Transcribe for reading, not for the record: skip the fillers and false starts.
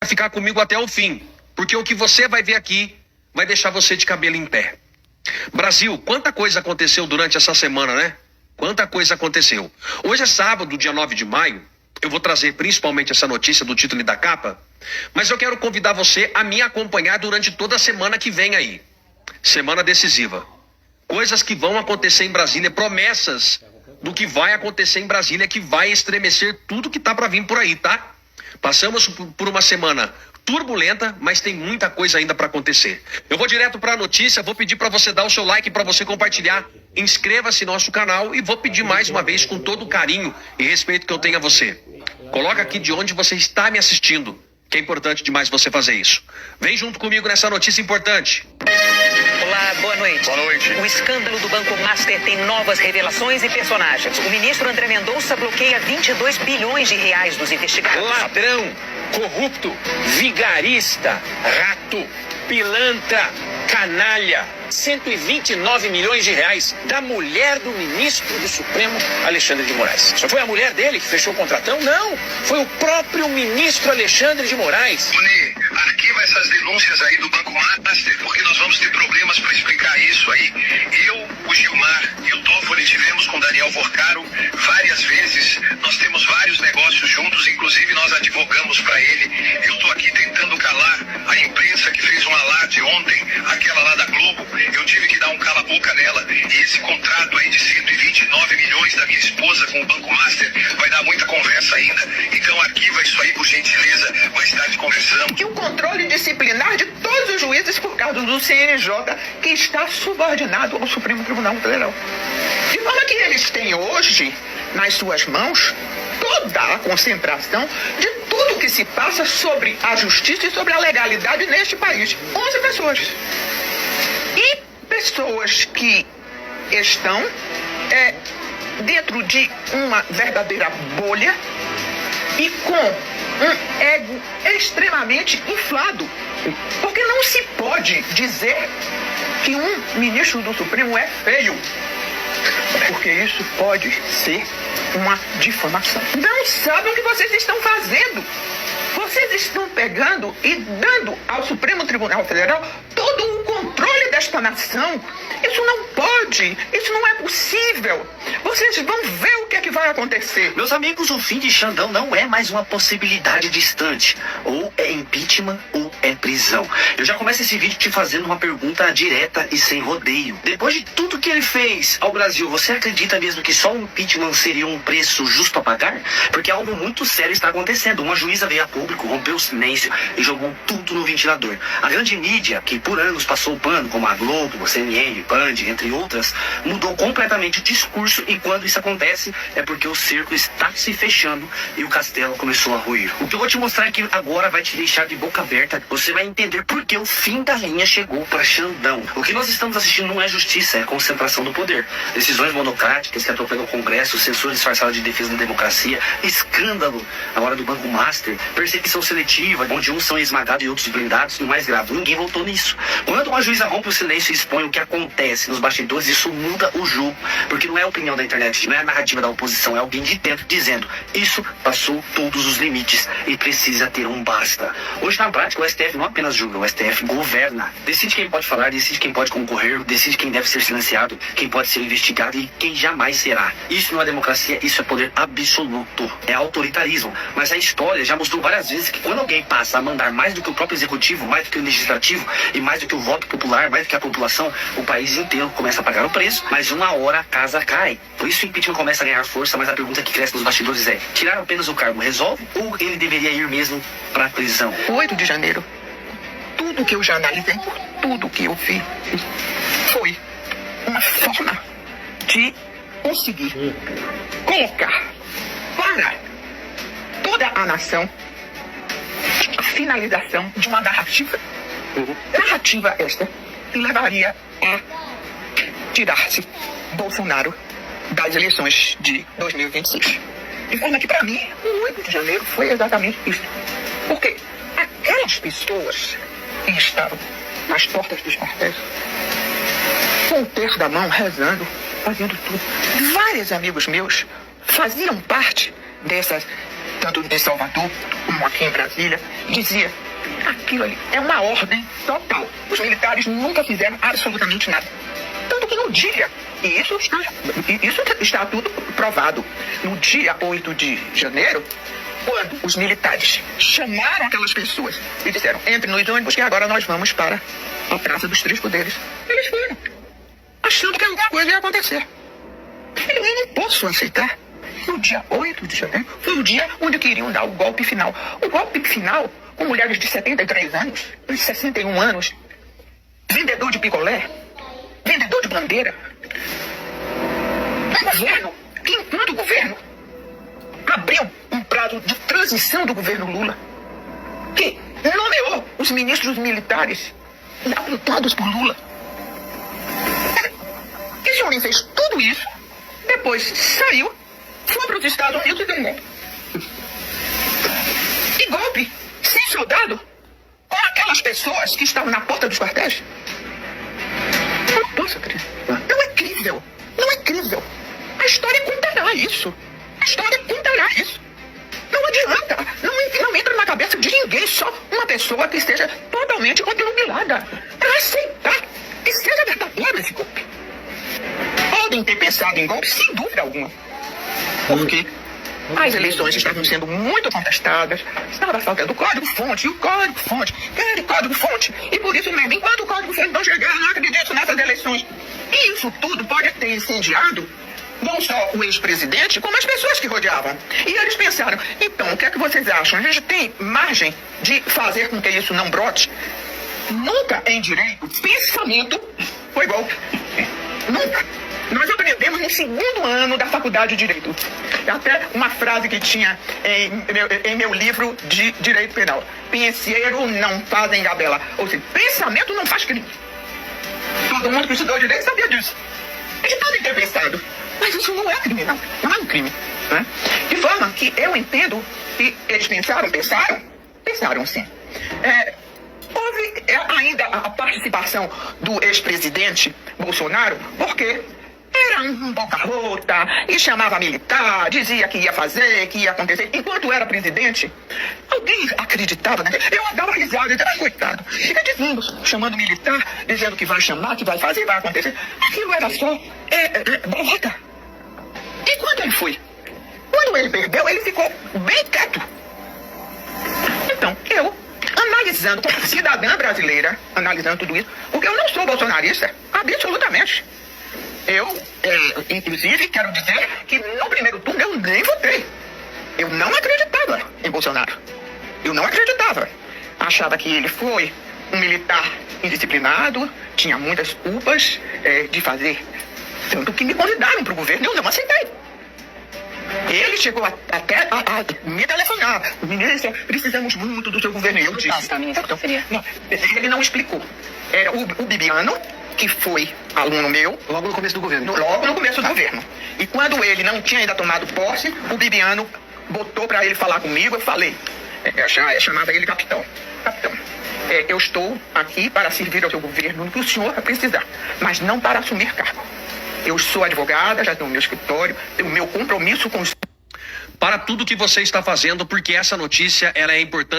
Ficar comigo até o fim, porque o que você vai ver aqui vai deixar você de cabelo em pé. Brasil, quanta coisa aconteceu durante essa semana, né? Quanta coisa aconteceu. Hoje é sábado, dia 9 de maio. Eu vou trazer principalmente essa notícia do título e da capa, mas eu quero convidar você a me acompanhar durante toda a semana que vem aí. Semana decisiva. Coisas que vão acontecer em Brasília, promessas do que vai acontecer em Brasília, que vai estremecer tudo que tá para vir por aí, tá? Passamos por uma semana turbulenta, mas tem muita coisa ainda para acontecer. Eu vou direto para a notícia, vou pedir para você dar o seu like, para você compartilhar, inscreva-se no nosso canal e vou pedir mais uma vez, com todo o carinho e respeito que eu tenho a você. Coloca aqui de onde você está me assistindo, que é importante demais você fazer isso. Vem junto comigo nessa notícia importante. Olá, boa noite. Boa noite. O escândalo do Banco Master tem novas revelações e personagens. O ministro André Mendonça bloqueia 22 bilhões de reais dos investigados. Ladrão, corrupto, vigarista, rato, pilantra, canalha. 129 milhões de reais da mulher do ministro do Supremo, Alexandre de Moraes. Só foi a mulher dele que fechou o contratão? Não, foi o próprio ministro Alexandre de Moraes. Tony, arquiva essas denúncias aí do Banco Master, porque nós vamos ter problemas para explicar isso aí. Eu, o Gilmar e o Toffoli tivemos com o Daniel Vorcaro várias vezes. Nós temos vários negócios juntos, inclusive nós advogamos para ele. Eu estou aqui tentando calar a imprensa que fez um alarde ontem, aquela lá da Globo. Eu tive que dar um cala-boca nela. E esse contrato aí de 129 milhões da minha esposa com o Banco Master vai dar muita conversa ainda. Então arquiva isso aí, por gentileza. Mais tarde conversamos. E o controle disciplinar de todos os juízes por causa do CNJ, que está subordinado ao Supremo Tribunal Federal. De forma que eles têm hoje, nas suas mãos, toda a concentração de tudo que se passa sobre a justiça e sobre a legalidade neste país. 11 pessoas. E pessoas que estão dentro de uma verdadeira bolha e com um ego extremamente inflado. Porque não se pode dizer que um ministro do Supremo é feio. Porque isso pode ser uma difamação. Não sabem o que vocês estão fazendo. Vocês estão pegando e dando ao Supremo Tribunal Federal todo o controle desta nação. Isso não pode, isso não é possível. Vocês vão ver o que é que vai acontecer. Meus amigos, o fim de Xandão não é mais uma possibilidade distante. Ou é impeachment ou é prisão. Eu já começo esse vídeo te fazendo uma pergunta direta e sem rodeio. Depois de tudo que ele fez ao Brasil, você acredita mesmo que só o impeachment seria um preço justo a pagar? Porque algo muito sério está acontecendo. Uma juíza veio a público, rompeu o silêncio e jogou tudo no ventilador. A grande mídia, que por anos passou o pano, como a Globo, a CNN, Band, entre outras, mudou completamente o discurso, e quando isso acontece é porque o cerco está se fechando e o castelo começou a ruir. O que eu vou te mostrar aqui agora vai te deixar de boca aberta. Você vai entender por que o fim da linha chegou para Xandão. O que nós estamos assistindo não é justiça, é concentração do poder. Decisões monocráticas que atropelam o Congresso, censura disfarçada de defesa da democracia, escândalo na hora do Banco Master, perseguição seletiva, onde uns são esmagados e outros blindados, e o mais grave, ninguém votou nisso. Quando uma juíza rompe o silêncio e expõe o que acontece nos bastidores, isso muda o jogo, porque não é a opinião da internet, não é a narrativa da oposição, é alguém de dentro dizendo: isso passou todos os limites e precisa ter um basta. Hoje, na prática, o STF não apenas julga, o STF governa. Decide quem pode falar, decide quem pode concorrer, decide quem deve ser silenciado, quem pode ser investigado e quem jamais será. Isso não é democracia, isso é poder absoluto, é autoritarismo. Mas a história já mostrou várias vezes que quando alguém passa a mandar mais do que o próprio executivo, mais do que o legislativo e mais do que o voto popular, mais do que a população, o país inteiro começa a pagar o preço, mas uma hora a casa cai. Por isso o impeachment começa a ganhar força, mas a pergunta que cresce nos bastidores é: tirar apenas o cargo resolve ou ele deveria ir mesmo para a prisão? 8 de janeiro, tudo que eu já analisei, por tudo que eu vi, foi uma forma de conseguir colocar para toda a nação a finalização de uma narrativa. Narrativa esta que levaria a tirar-se Bolsonaro das eleições de 2026. De forma que, para mim, o 8 de janeiro foi exatamente isso. Porque aquelas pessoas que estavam nas portas dos quartéis, com o terço da mão, rezando, fazendo tudo. Vários amigos meus faziam parte dessas tanto de Salvador como aqui em Brasília, dizia: aquilo ali é uma ordem total. Os militares nunca fizeram absolutamente nada. Tanto que no dia, e isso está tudo provado, no dia 8 de janeiro, quando os militares chamaram aquelas pessoas e disseram: entre nos ônibus que agora nós vamos para a Praça dos Três Poderes. Eles foram, achando que alguma coisa ia acontecer. Eu não posso aceitar. No dia 8 de janeiro, foi o dia onde queriam dar o golpe final. O golpe final, com mulheres de 73 anos, de 61 anos, vendedor de picolé, vendedor de bandeira. O governo, que enquanto o governo abriu um prazo de transição do governo Lula, que nomeou os ministros militares apontados por Lula. Esse homem fez tudo isso, depois saiu, foi para os Estados Unidos e deu um golpe. E golpe sem soldado com aquelas pessoas que estavam na porta dos quartéis. Eu não posso acreditar. Não é crível. Não é crível. A história contará isso. A história contará isso. Não adianta. Não entra na cabeça de ninguém, só uma pessoa que esteja totalmente obnubilada para aceitar que seja verdadeiro esse golpe. Podem ter pensado em golpe sem dúvida alguma. Porque as eleições estavam sendo muito contestadas, estava faltando o código-fonte, e o código-fonte, aquele código-fonte. E por isso mesmo, enquanto o código-fonte não chegar, eu não acredito nessas eleições. E isso tudo pode ter incendiado não só o ex-presidente, como as pessoas que rodeavam. E eles pensaram: então, o que é que vocês acham? A gente tem margem de fazer com que isso não brote? Nunca em direito, pensamento foi golpe. Nunca. Nós aprendemos no segundo ano da faculdade de Direito. Até uma frase que tinha em meu livro de Direito Penal: penseiro não faz engabela. Ou seja, pensamento não faz crime. Todo mundo que estudou Direito sabia disso. Eles podem ter pensado, mas isso não é crime, não. Não é um crime. Né? De forma que eu entendo que eles pensaram sim. Houve ainda a participação do ex-presidente Bolsonaro, porque era um boca-rota e chamava militar, dizia que ia fazer, que ia acontecer. Enquanto era presidente, alguém acreditava, né? Eu dava risada, dizia: coitado, fica dizendo, chamando militar, dizendo que vai chamar, que vai fazer, vai acontecer. Aquilo era só borrota. E quando ele foi? Quando ele perdeu, ele ficou bem quieto. Então, eu, analisando como cidadã brasileira, analisando tudo isso, porque eu não sou bolsonarista, absolutamente. Eu, inclusive, quero dizer que no primeiro turno eu nem votei. Eu não acreditava em Bolsonaro. Eu não acreditava. Achava que ele foi um militar indisciplinado, tinha muitas culpas de fazer. Tanto que me convidaram para o governo e eu não aceitei. Ele chegou até a me telefonar: ministra, precisamos muito do seu governo. E eu disse: não, ele não explicou. Era o Bibiano, que foi aluno meu. Logo no começo do governo. Logo no começo do governo. E quando ele não tinha ainda tomado posse, o Bibiano botou para ele falar comigo. Eu falei, chamava ele capitão. Capitão, eu estou aqui para servir ao seu governo no que o senhor precisar, mas não para assumir cargo. Eu sou advogada, já tenho o meu escritório, tenho o meu compromisso com os... Para tudo que você está fazendo, porque essa notícia ela é importante.